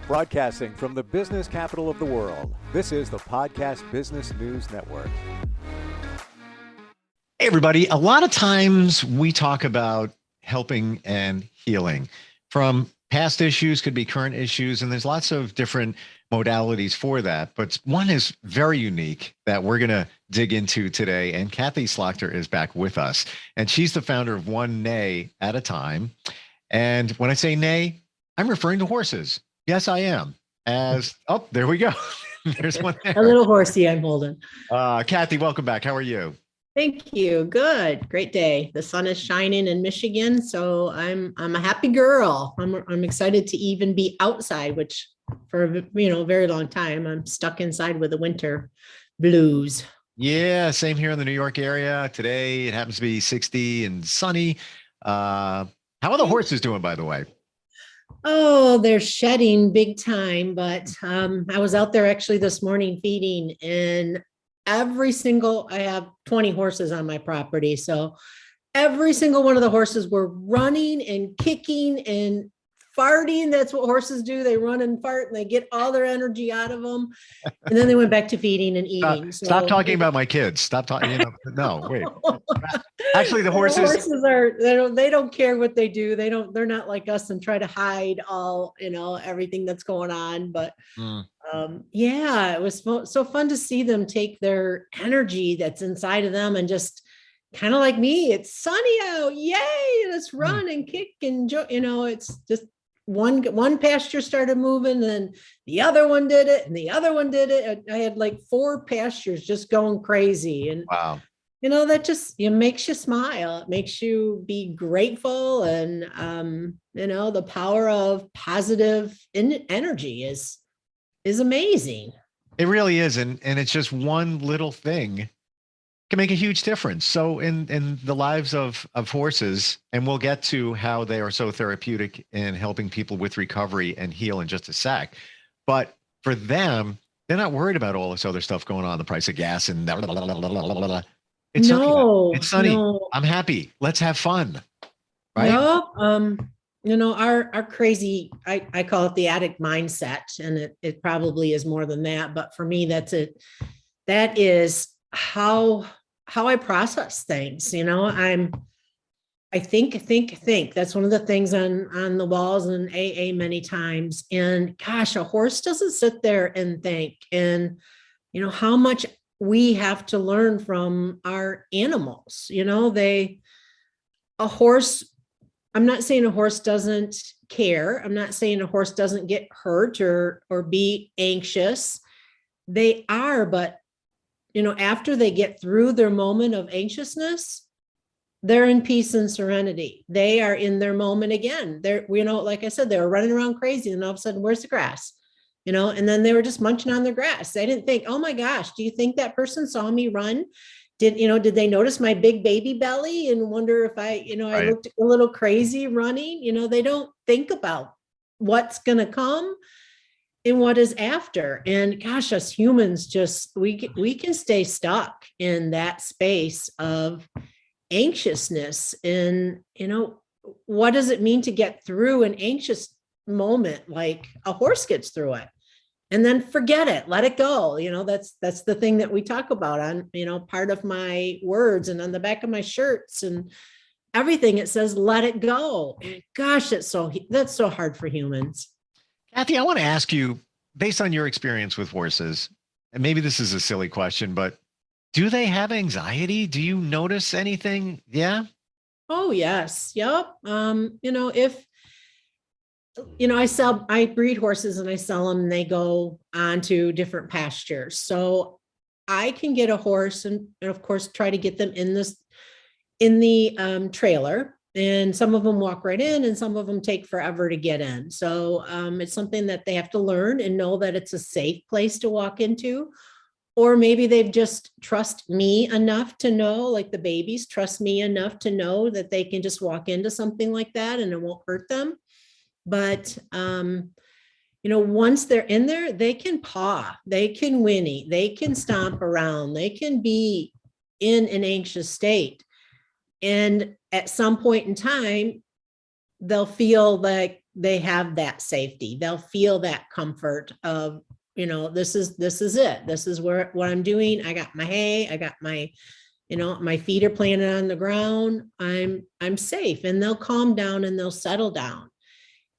Broadcasting from the business capital of the world, this is the Podcast Business News Network. Hey, everybody. A lot of times we talk about helping and healing from past issues, could be current issues, and there's lots of different modalities for that. But one is very unique that we're going to dig into today. And Kathy Slagter is back with us. And she's the founder of One Neigh at a Time. And when I say neigh, I'm referring to horses. Yes, I am. There we go. There's one there. A little horsey I'm holding. Kathy, welcome back. How are you? Thank you. Good. Great day. The sun is shining in Michigan, so I'm a happy girl. I'm excited to even be outside, which for a very long time I'm stuck inside with the winter blues. Yeah, same here in the New York area. Today it happens to be 60 and sunny. How are the horses doing, by the way? Oh, they're shedding big time, but I was out there actually this morning feeding, and I have 20 horses on my property. So every single one of the horses were running and kicking and farting. That's what horses do. They run and fart and they get all their energy out of them. And then they went back to feeding and eating. Stop talking about my kids. Stop talking. No, wait. Actually, the horses they don't care what they do. They're not like us and try to hide all, everything that's going on. But yeah, it was so fun to see them take their energy that's inside of them and just kind of like me, it's sunny out. Yay. Let's run and kick and it's just one pasture started moving and the other one did it and the other one did it. I had like 4 pastures just going crazy. And wow. That just makes you smile. It makes you be grateful. And, the power of positive energy is amazing. It really is. And it's just one little thing can make a huge difference. So in the lives of horses, and we'll get to how they are so therapeutic in helping people with recovery and heal in just a sec. But for them, they're not worried about all this other stuff going on, the price of gas and blah, blah, blah, blah, blah, blah. It's okay. It's sunny. No. I'm happy. Let's have fun. Right. Our crazy, I call it the addict mindset, and it probably is more than that. But for me, that's it. That is how I process things. I think that's one of the things on the walls in AA many times. And gosh, a horse doesn't sit there and think, and how much we have to learn from our animals. A horse, I'm not saying a horse doesn't care. I'm not saying a horse doesn't get hurt or be anxious. They are, but after they get through their moment of anxiousness, they're in peace and serenity. They are in their moment again. They're, like I said, they were running around crazy, and all of a sudden, where's the grass? And then they were just munching on their grass. They didn't think, oh my gosh, do you think that person saw me run? Did they notice my big baby belly and wonder if I looked a little crazy running? They don't think about what's going to come and what is after. And gosh, us humans we can stay stuck in that space of anxiousness. And, what does it mean to get through an anxious moment like a horse gets through it? And then forget it, let it go. That's the thing that we talk about on, part of my words and on the back of my shirts and everything. It says, let it go. And gosh, that's so hard for humans. Kathy, I want to ask you, based on your experience with horses, and maybe this is a silly question, but do they have anxiety? Do you notice anything? Yeah. Oh, yes. Yep. I breed horses and I sell them and they go on to different pastures. So I can get a horse and of course, try to get them in the trailer, and some of them walk right in and some of them take forever to get in. So it's something that they have to learn and know that it's a safe place to walk into, or maybe they've just trust me enough to know, like the babies trust me enough to know that they can just walk into something like that and it won't hurt them. But, once they're in there, they can paw, they can whinny, they can stomp around, they can be in an anxious state. And at some point in time, they'll feel like they have that safety. They'll feel that comfort of, this is it. This is what I'm doing. I got my hay. I got my, my feet are planted on the ground. I'm safe, and they'll calm down and they'll settle down.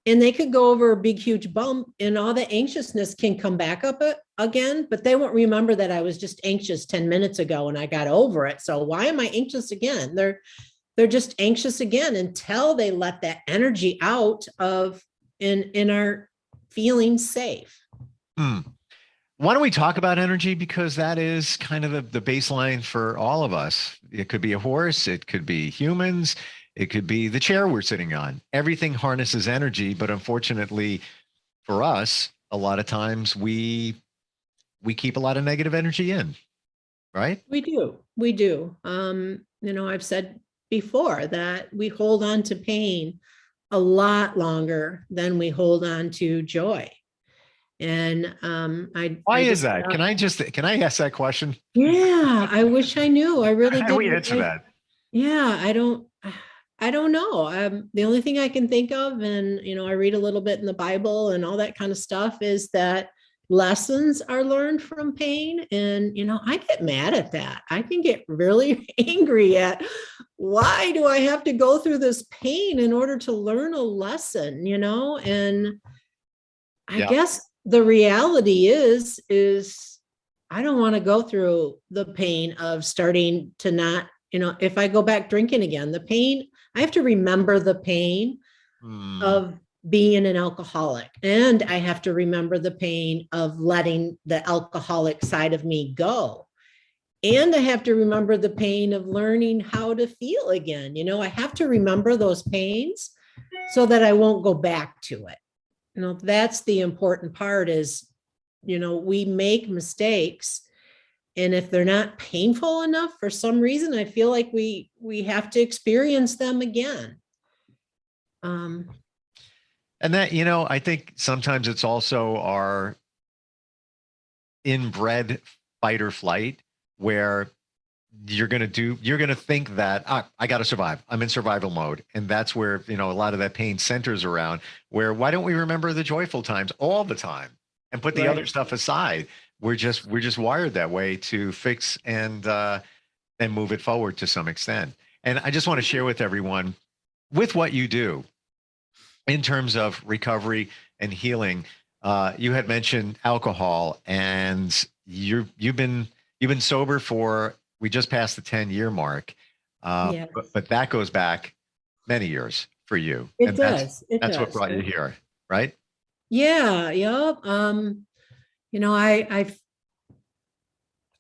And they could go over a big, huge bump, and all the anxiousness can come back up again, but they won't remember that I was just anxious 10 minutes ago and I got over it. So why am I anxious again? They're just anxious again until they let that energy out of in our feeling safe. Why don't we talk about energy? Because that is kind of the baseline for all of us. It could be a horse, it could be humans, it could be the chair we're sitting on. Everything harnesses energy, but unfortunately for us, a lot of times we keep a lot of negative energy in, right? We do. I've said before that we hold on to pain a lot longer than we hold on to joy. And why is that? Can I ask that question? Yeah, I wish I knew. I really How do we didn't. answer that? Yeah, I don't know. The only thing I can think of, and I read a little bit in the Bible and all that kind of stuff, is that lessons are learned from pain. And I get mad at that. I can get really angry at, why do I have to go through this pain in order to learn a lesson? And I guess the reality is I don't want to go through the pain of starting to not, if I go back drinking again, the pain, I have to remember the pain of being an alcoholic. And I have to remember the pain of letting the alcoholic side of me go. And I have to remember the pain of learning how to feel again. I have to remember those pains so that I won't go back to it. That's the important part is, we make mistakes, and if they're not painful enough for some reason, I feel like we have to experience them again. And that, I think sometimes it's also our inbred fight or flight, where you're going to think that I got to survive. I'm in survival mode. And that's where, a lot of that pain centers around, where why don't we remember the joyful times all the time and put the other stuff aside? We're just wired that way to fix and move it forward to some extent. And I just want to share with everyone, with what you do in terms of recovery and healing, you had mentioned alcohol, and you've been sober for, we just passed the 10-year mark. But that goes back many years for you. It does. That's what brought you here, right? Yeah. Yep.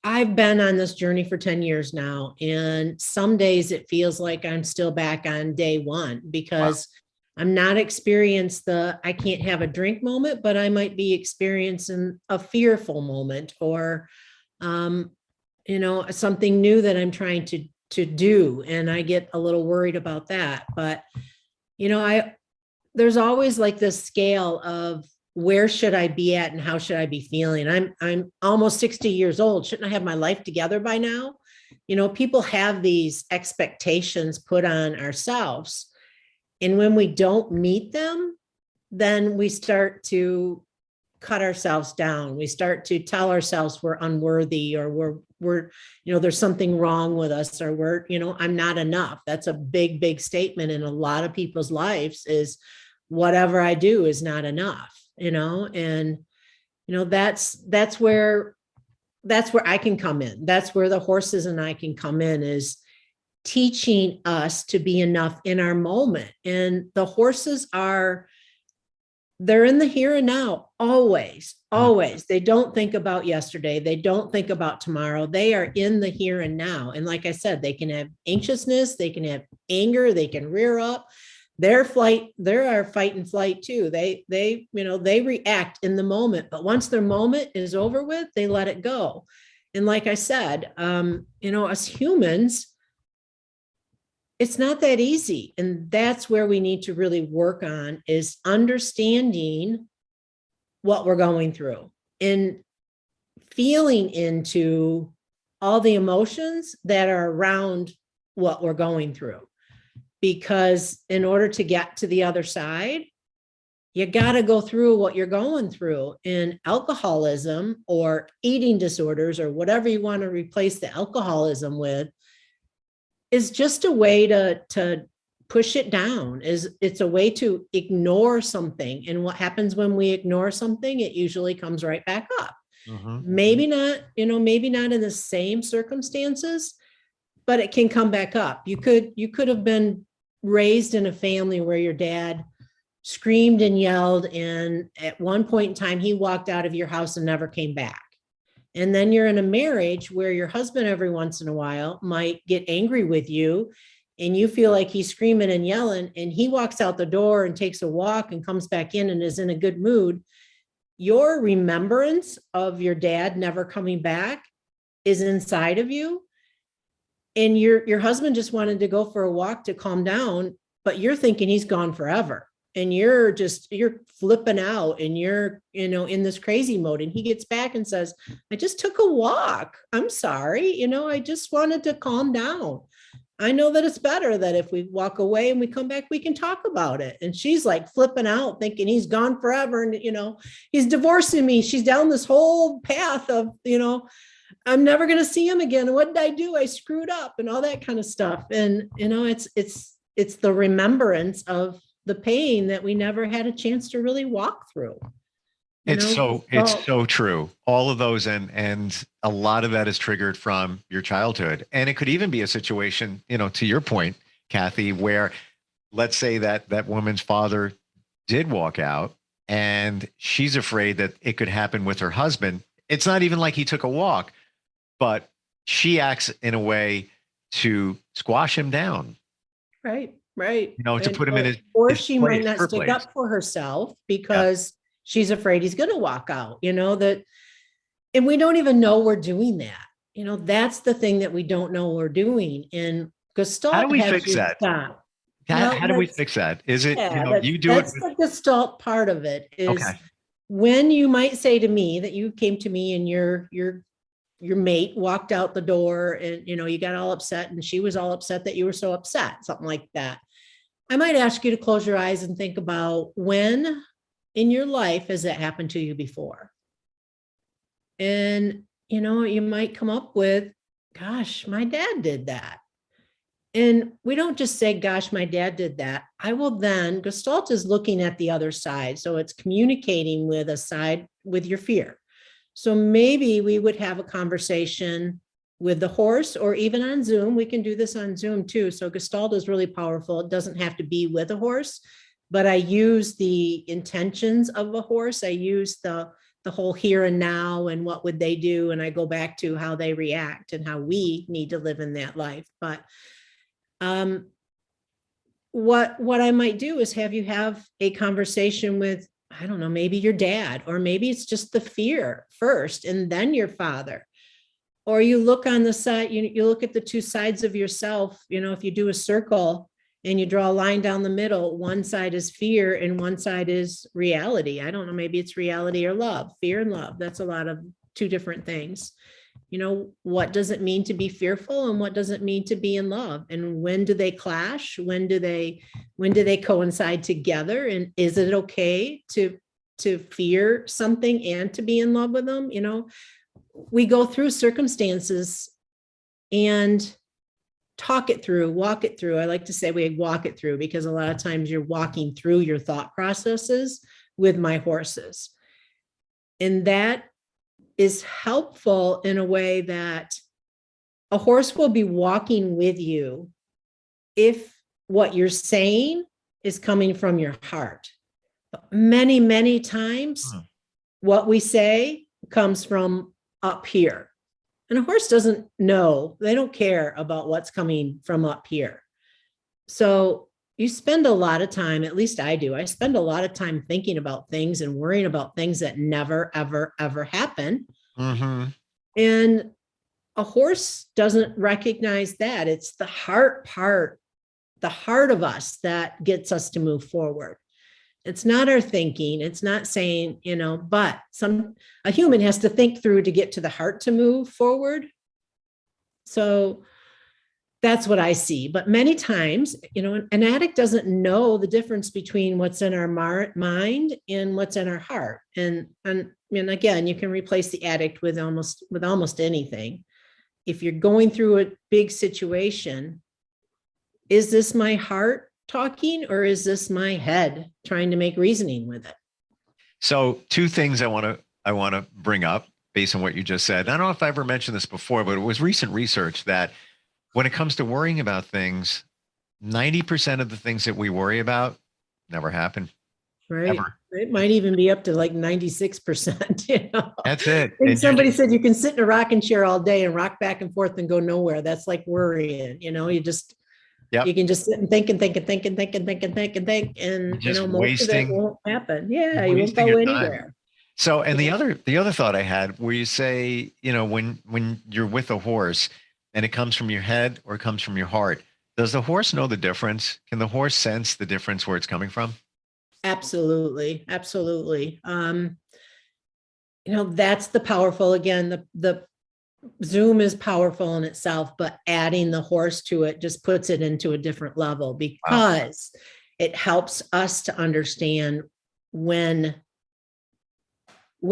I've been on this journey for 10 years now. And some days it feels like I'm still back on day one, because I'm not experienced I can't have a drink moment, but I might be experiencing a fearful moment, or, something new that I'm trying to do. And I get a little worried about that. But, there's always like this scale of, where should I be at and how should I be feeling? I'm almost 60 years old. Shouldn't I have my life together by now? People have these expectations put on ourselves. And when we don't meet them, then we start to cut ourselves down. We start to tell ourselves we're unworthy, or we're there's something wrong with us, or I'm not enough. That's a big, big statement in a lot of people's lives, is whatever I do is not enough, and that's where I can come in. That's where the horses and I can come in, is teaching us to be enough in our moment. And the horses they're in the here and now, always. They don't think about yesterday. They don't think about tomorrow. They are in the here and now. And like I said, they can have anxiousness, they can have anger, they can rear up. They're our fight and flight too. They react in the moment, but once their moment is over with, they let it go. And like I said, us humans, it's not that easy. And that's where we need to really work on, is understanding what we're going through and feeling into all the emotions that are around what we're going through. Because in order to get to the other side, you got to go through what you're going through. In alcoholism or eating disorders or whatever you want to replace the alcoholism with is just a way to push it down. It's a way to ignore something. And what happens when we ignore something, it usually comes right back up. Maybe not, maybe not in the same circumstances, but it can come back up. You could have been raised in a family where your dad screamed and yelled, and at one point in time, he walked out of your house and never came back. And then you're in a marriage where your husband every once in a while might get angry with you, and you feel like he's screaming and yelling, and he walks out the door and takes a walk and comes back in and is in a good mood. Your remembrance of your dad never coming back is inside of you. And your husband just wanted to go for a walk to calm down, but you're thinking he's gone forever. And you're flipping out, and you're, in this crazy mode. And he gets back and says, I just took a walk. I'm sorry. I just wanted to calm down. I know that it's better that if we walk away and we come back, we can talk about it. And she's like flipping out, thinking he's gone forever. And, he's divorcing me. She's down this whole path of, I'm never going to see him again. What did I do? I screwed up and all that kind of stuff. And, it's the remembrance of the pain that we never had a chance to really walk through. It's so true. All of those, and a lot of that is triggered from your childhood. And it could even be a situation, to your point, Kathy, where let's say that woman's father did walk out and she's afraid that it could happen with her husband. It's not even like he took a walk, but she acts in a way to squash him down. Right. To put him in his, or she might not stick up for herself because she's afraid he's going to walk out, and we don't even know we're doing that. That's the thing that we don't know we're doing. And Gestalt, how do we fix that? How do we fix that? Is it, you do that's it? The Gestalt part of it is when you might say to me that you came to me and your mate walked out the door and, you got all upset and she was all upset that you were so upset, something like that. I might ask you to close your eyes and think about when in your life has that happened to you before? And, you might come up with, gosh, my dad did that. And we don't just say, gosh, my dad did that. I will then, Gestalt is looking at the other side. So it's communicating with a side with your fear. So maybe we would have a conversation with the horse, or even on Zoom. We can do this on Zoom too. So Gestalt is really powerful. It doesn't have to be with a horse, but I use the intentions of a horse. I use the whole here and now and what would they do. And I go back to how they react and how we need to live in that life. But what I might do is have you have a conversation with, I don't know, maybe your dad, or maybe it's just the fear first and then your father. Or you look on the side, you look at the two sides of yourself. If you do a circle and you draw a line down the middle, one side is fear and one side is reality. I don't know, maybe it's reality or love, fear and love. That's a lot of two different things. What does it mean to be fearful and what does it mean to be in love? And when do they clash? When do they coincide together? And is it okay to fear something and to be in love with them? We go through circumstances and talk it through, walk it through. I like to say we walk it through because a lot of times you're walking through your thought processes with my horses. And that is helpful in a way that a horse will be walking with you if what you're saying is coming from your heart. But many, many times what we say comes from up here. And a horse doesn't know, they don't care about what's coming from up here. So you spend a lot of time, at least I do. I spend a lot of time thinking about things and worrying about things that never, ever, ever happen. And a horse doesn't recognize that. It's the heart part, the heart of us that gets us to move forward. It's not our thinking. It's not saying, but a human has to think through to get to the heart to move forward. So That's what I see. But many times, an addict doesn't know the difference between what's in our mind and what's in our heart. And again, you can replace the addict with almost anything. If you're going through a big situation, is this my heart talking, or is this my head trying to make reasoning with it? So two things I want to bring up based on what you just said. I don't know if I ever mentioned this before, but it was recent research that when it comes to worrying about things, 90% of the things that we worry about never happen. Right. Ever. It might even be up to like 96%. That's it. I think And somebody said you can sit in a rocking chair all day and rock back and forth and go nowhere. That's like worrying. You can just sit and think and think and think and think and think and think and think, and just most of it won't happen. Yeah, you won't go anywhere. So, and the other thought I had, where you say, when you're with a horse and it comes from your head or it comes from your heart, does the horse know the difference? Can the horse sense the difference where it's coming from? Absolutely. Absolutely. That's the powerful, again, the Zoom is powerful in itself, but adding the horse to it just puts it into a different level, because it helps us to understand when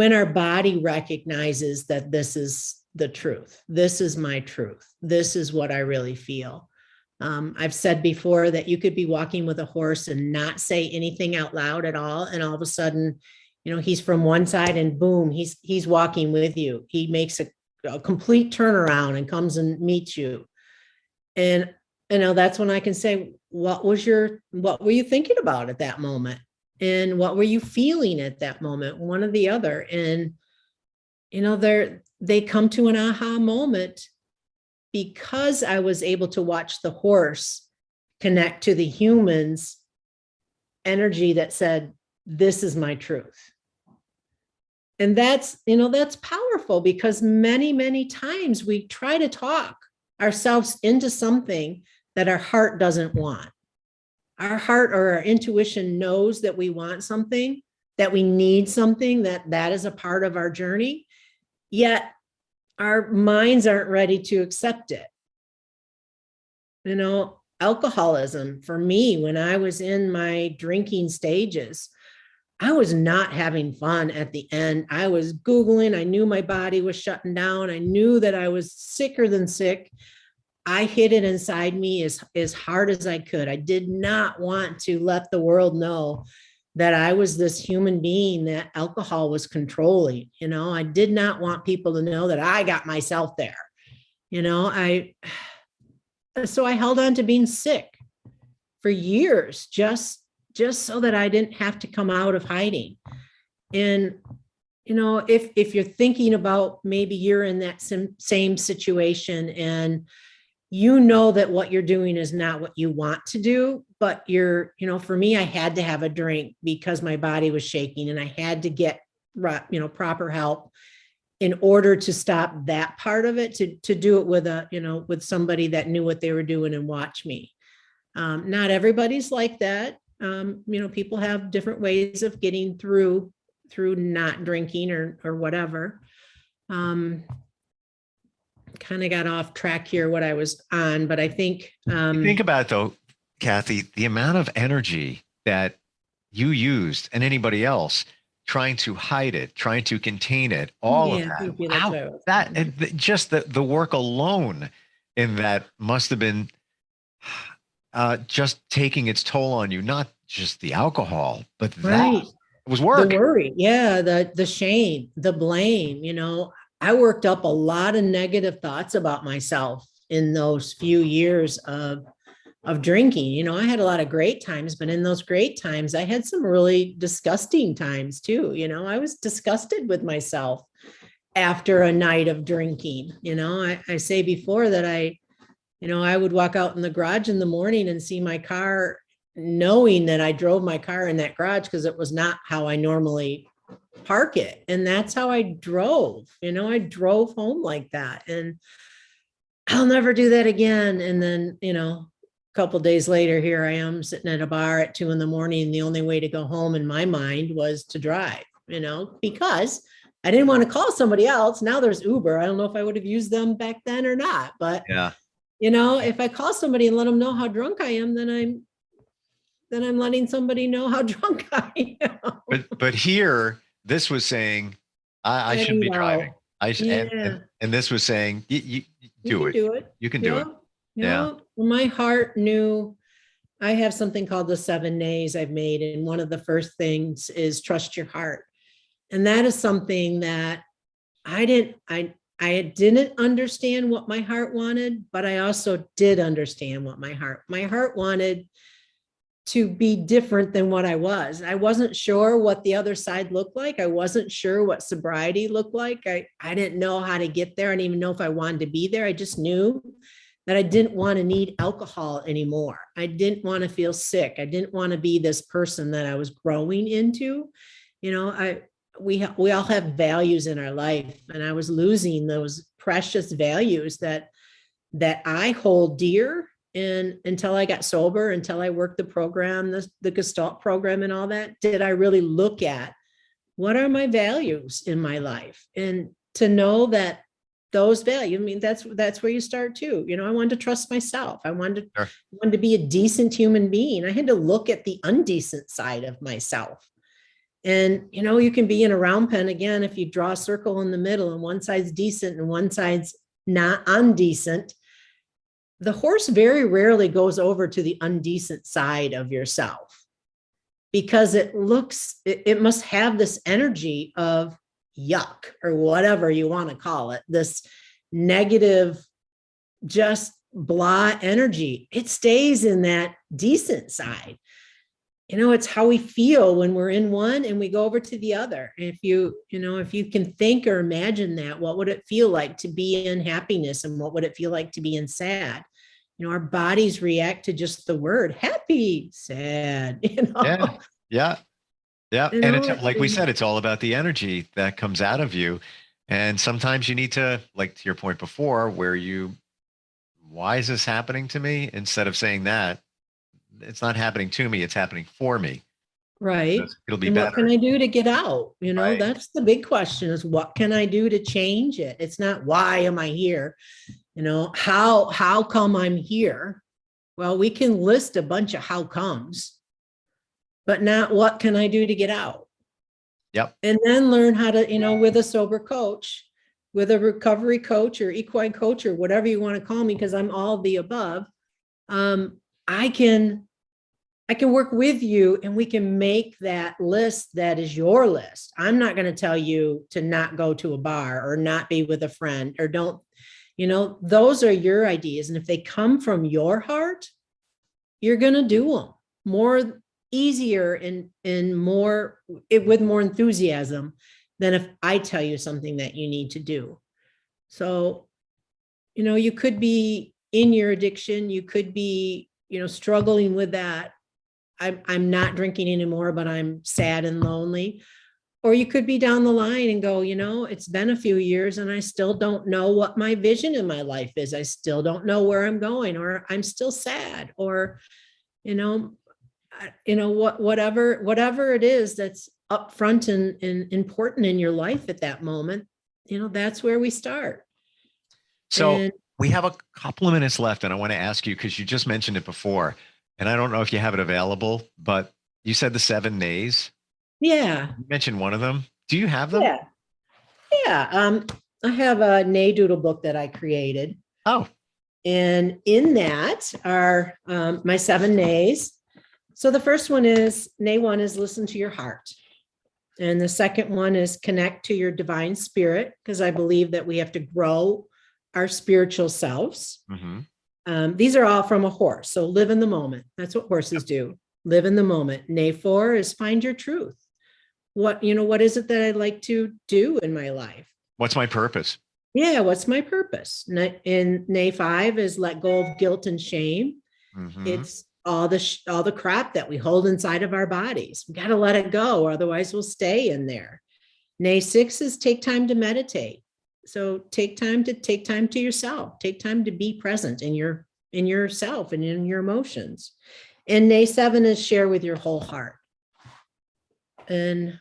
our body recognizes that this is the truth. This is my truth. This is what I really feel. I've said before that you could be walking with a horse and not say anything out loud at all. And all of a sudden, he's from one side and boom, he's walking with you. He makes a complete turnaround and comes and meets you. And that's when I can say, what were you thinking about at that moment? And what were you feeling at that moment? One or the other. And, they come to an aha moment because I was able to watch the horse connect to the human's energy that said, this is my truth. And that's powerful, because many, many times we try to talk ourselves into something that our heart doesn't want. Our heart or our intuition knows that we want something, that we need something, that is a part of our journey, yet our minds aren't ready to accept it. Alcoholism for me, when I was in my drinking stages, I was not having fun at the end. I was Googling. I knew my body was shutting down. I knew that I was sicker than sick. I hid it inside me as hard as I could. I did not want to let the world know that I was this human being that alcohol was controlling. I did not want people to know that I got myself there. So I held on to being sick for years, just so that I didn't have to come out of hiding. And, if you're thinking about, maybe you're in that same situation and that what you're doing is not what you want to do, but for me, I had to have a drink because my body was shaking and I had to get, proper help in order to stop that part of it, to do it with somebody that knew what they were doing and watch me. Not everybody's like that. People have different ways of getting through not drinking or whatever. Kind of got off track here what I was on, but I think think about it though, Kathy, the amount of energy that you used and anybody else trying to hide it, trying to contain it, all of that. Just the work alone in that must have been just taking its toll on you, not just the alcohol, but that was work. The worry, the shame, the blame. I worked up a lot of negative thoughts about myself in those few years of drinking. I had a lot of great times, but in those great times, I had some really disgusting times too. I was disgusted with myself after a night of drinking. I say before that I would walk out in the garage in the morning and see my car, knowing that I drove my car in that garage because it was not how I normally park it. And that's how I drove. I drove home like that, and I'll never do that again. And then, a couple of days later, here I am sitting at a bar at 2 a.m. And the only way to go home in my mind was to drive, because I didn't want to call somebody else. Now there's Uber. I don't know if I would have used them back then or not, but If I call somebody and let them know how drunk I am, then I'm letting somebody know how drunk I am. But here, this was saying, I shouldn't be driving. Yeah. And this was saying, you You do can it. do it. You can do it. Yeah. Yeah. Well, my heart knew. I have something called the 7 Neighs I've made. And one of the first things is trust your heart. And that is something that I didn't understand what my heart wanted, but I also did understand what my heart wanted to be different than what I was. I wasn't sure what the other side looked like. I wasn't sure what sobriety looked like. I didn't know how to get there. I didn't even know if I wanted to be there. I just knew that I didn't want to need alcohol anymore. I didn't want to feel sick. I didn't want to be this person that I was growing into. We all have values in our life, and I was losing those precious values that I hold dear. And until I got sober, until I worked the program, the Gestalt program and all that, did I really look at what are my values in my life? And to know that those values, I mean, that's where you start too. I wanted to trust myself. I wanted to be a decent human being. I had to look at the undecent side of myself. And, you can be in a round pen again, if you draw a circle in the middle and one side's decent and one side's not undecent, the horse very rarely goes over to the undecent side of yourself because it must have this energy of yuck or whatever you want to call it, this negative, just blah energy. It stays in that decent side. It's how we feel when we're in one and we go over to the other. If you can think or imagine that, what would it feel like to be in happiness and what would it feel like to be in sad? Our bodies react to just the word happy, sad, Yeah. And it's like we said, it's all about the energy that comes out of you. And sometimes you need to, like to your point before, why is this happening to me? Instead of saying that, it's not happening to me, it's happening for me. Right. It'll be and better. What can I do to get out? Right. That's the big question, is what can I do to change it? It's not why am I here? How come I'm here? Well, we can list a bunch of how comes, but not what can I do to get out? Yep. And then learn how to, with a sober coach, with a recovery coach or equine coach or whatever you want to call me, because I'm all the above. I can work with you and we can make that list that is your list. I'm not going to tell you to not go to a bar or not be with a friend or don't, those are your ideas. And if they come from your heart, you're going to do them more easier and more with more enthusiasm than if I tell you something that you need to do. So, you could be in your addiction. You could be, struggling with that. I'm not drinking anymore, but I'm sad and lonely. Or you could be down the line and go, it's been a few years and I still don't know what my vision in my life is. I still don't know where I'm going, or I'm still sad, or, whatever it is that's upfront and important in your life at that moment, that's where we start. So we have a couple of minutes left, and I want to ask you, because you just mentioned it before, and I don't know if you have it available, but you said the 7 Neighs. Yeah. You mentioned one of them. Do you have them? Yeah. I have a Neigh doodle book that I created. Oh. And in that are my 7 Neighs. So the first one is, Neigh 1 is listen to your heart. And the second one is connect to your divine spirit, because I believe that we have to grow our spiritual selves. Mm-hmm. These are all from a horse. So live in the moment. That's what horses do. Live in the moment. Neigh 4 is find your truth. What is it that I'd like to do in my life? What's my purpose? Yeah. What's my purpose? In Neigh 5 is let go of guilt and shame. Mm-hmm. It's all the crap that we hold inside of our bodies. We got to let it go. Otherwise we'll stay in there. Neigh 6 is take time to meditate. So take time to yourself, take time to be present in yourself and in your emotions. And Neigh 7 is share with your whole heart. And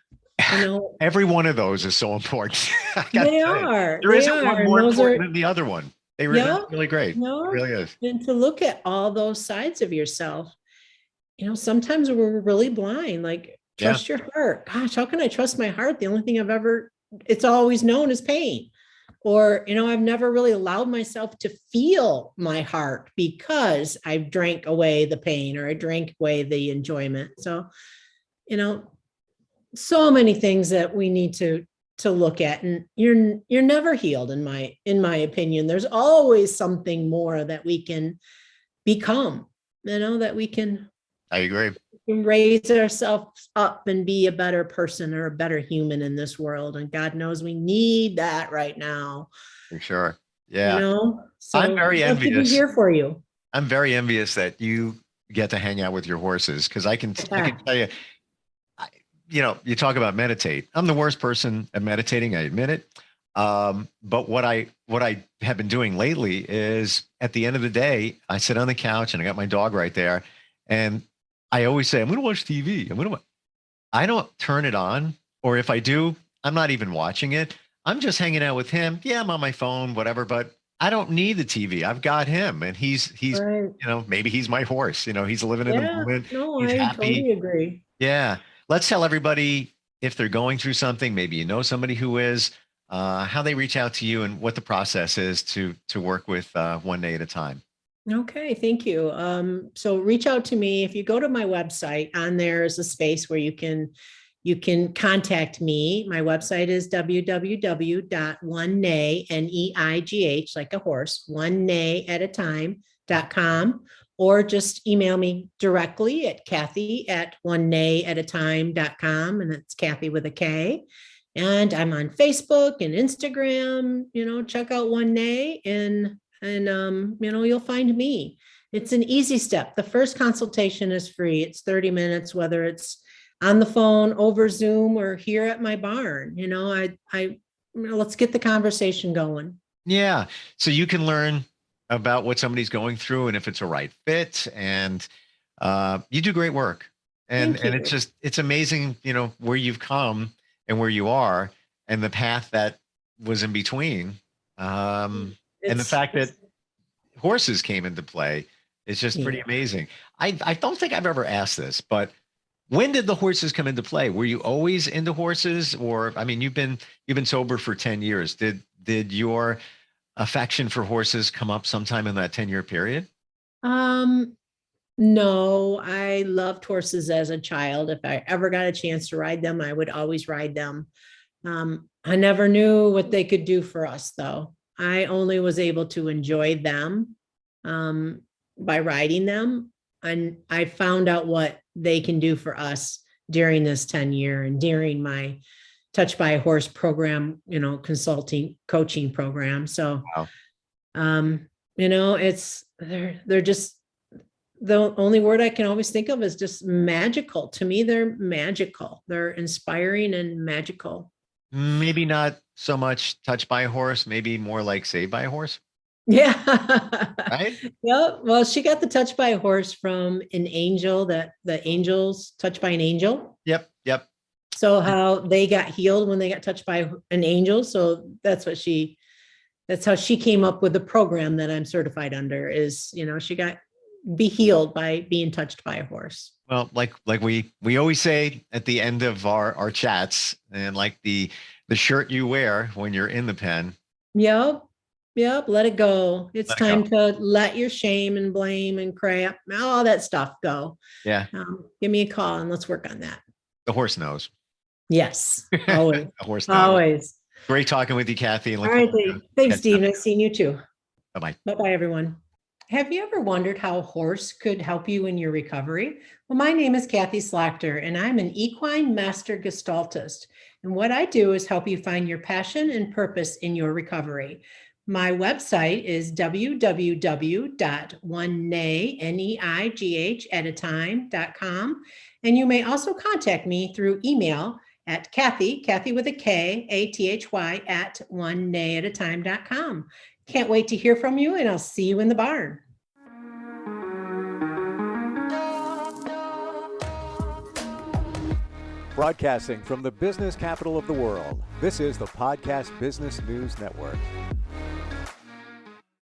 every one of those is so important. They are. There isn't one more important than the other one. Yeah. really great. It No, really is. and to look at all those sides of yourself, sometimes we're really blind. Like, Yeah. trust your heart. Gosh, how can I trust my heart? The only thing it's always known is pain. Or, I've never really allowed myself to feel my heart because I drank away the pain or I drank away the enjoyment. So, you know, so many things that we need to look at, and you're never healed in my opinion. There's always something more that we can become, that we can I agree. raise ourselves up and be a better person or a better human in this world. And God knows we need that right now. For sure. Yeah. So I'm very I'd love to be envious. here for you. I'm very envious that you get to hang out with your horses, because I can tell you, you talk about meditate. I'm the worst person at meditating. I admit it. But what I have been doing lately is, at the end of the day, I sit on the couch and I got my dog right there, and I always say, I'm going to watch TV. I don't turn it on, or if I do, I'm not even watching it. I'm just hanging out with him. Yeah, I'm on my phone, whatever, but I don't need the TV. I've got him, and he's Right. maybe he's my horse. He's living in the moment. No, He's I happy. totally agree. Yeah. Let's tell everybody, if they're going through something, maybe somebody who is, how they reach out to you and what the process is to work with One Neigh at a time. Okay, thank you. So reach out to me. If you go to my website, on there is a space where you can contact me. My website is www.oneneigh, Neigh, like a horse, one neigh at a time.com, or just email me directly at Kathy@oneneighatatime.com, and it's Kathy with a K. And I'm on Facebook and Instagram. Check out One Neigh, and you'll find me. It's an easy step. The first consultation is free. It's 30 minutes, whether it's on the phone, over Zoom, or here at my barn. Let's get the conversation going. Yeah. So you can learn about what somebody's going through and if it's a right fit. And you do great work. And it's amazing, where you've come and where you are and the path that was in between. And the fact that horses came into play is just pretty amazing. I don't think I've ever asked this, but when did the horses come into play? Were you always into horses? Or, I mean, you've been sober for 10 years. Did your affection for horses come up sometime in that 10-year period? No, I loved horses as a child. If I ever got a chance to ride them, I would always ride them. I never knew what they could do for us, though. I only was able to enjoy them by riding them. And I found out what they can do for us during this 10-year and during my Touch by a Horse program, consulting, coaching program. So, wow. They're just, the only word I can always think of is just magical. To me, they're magical. They're inspiring and magical. Maybe not so much touched by a horse, maybe more like saved by a horse. Yeah. Right. Yeah. Well, she got the touch by a horse from an angel, that the angels touched by an angel. Yep. So how they got healed when they got touched by an angel. So that's how she came up with the program that I'm certified under, is, she got be healed by being touched by a horse. Well, like we always say at the end of our chats, and like the shirt you wear when you're in the pen. Yep. Let it go. It's time to let your shame and blame and crap, all that stuff go. Yeah. Give me a call and let's work on that. The horse knows. Yes. Always. The horse knows. Always. Great talking with you, Kathy. All right. Thanks, Steve. Nice seeing you too. Bye-bye. Bye-bye, everyone. Have you ever wondered how a horse could help you in your recovery? Well, my name is Kathy Slagter, and I'm an equine master gestaltist. And what I do is help you find your passion and purpose in your recovery. My website is www.oneneigh@a-time.com. And you may also contact me through email at Kathy with a K, ATHY, @oneneighatatime.com. Can't wait to hear from you, and I'll see you in the barn. Broadcasting from the business capital of the world, this is the Podcast Business News Network.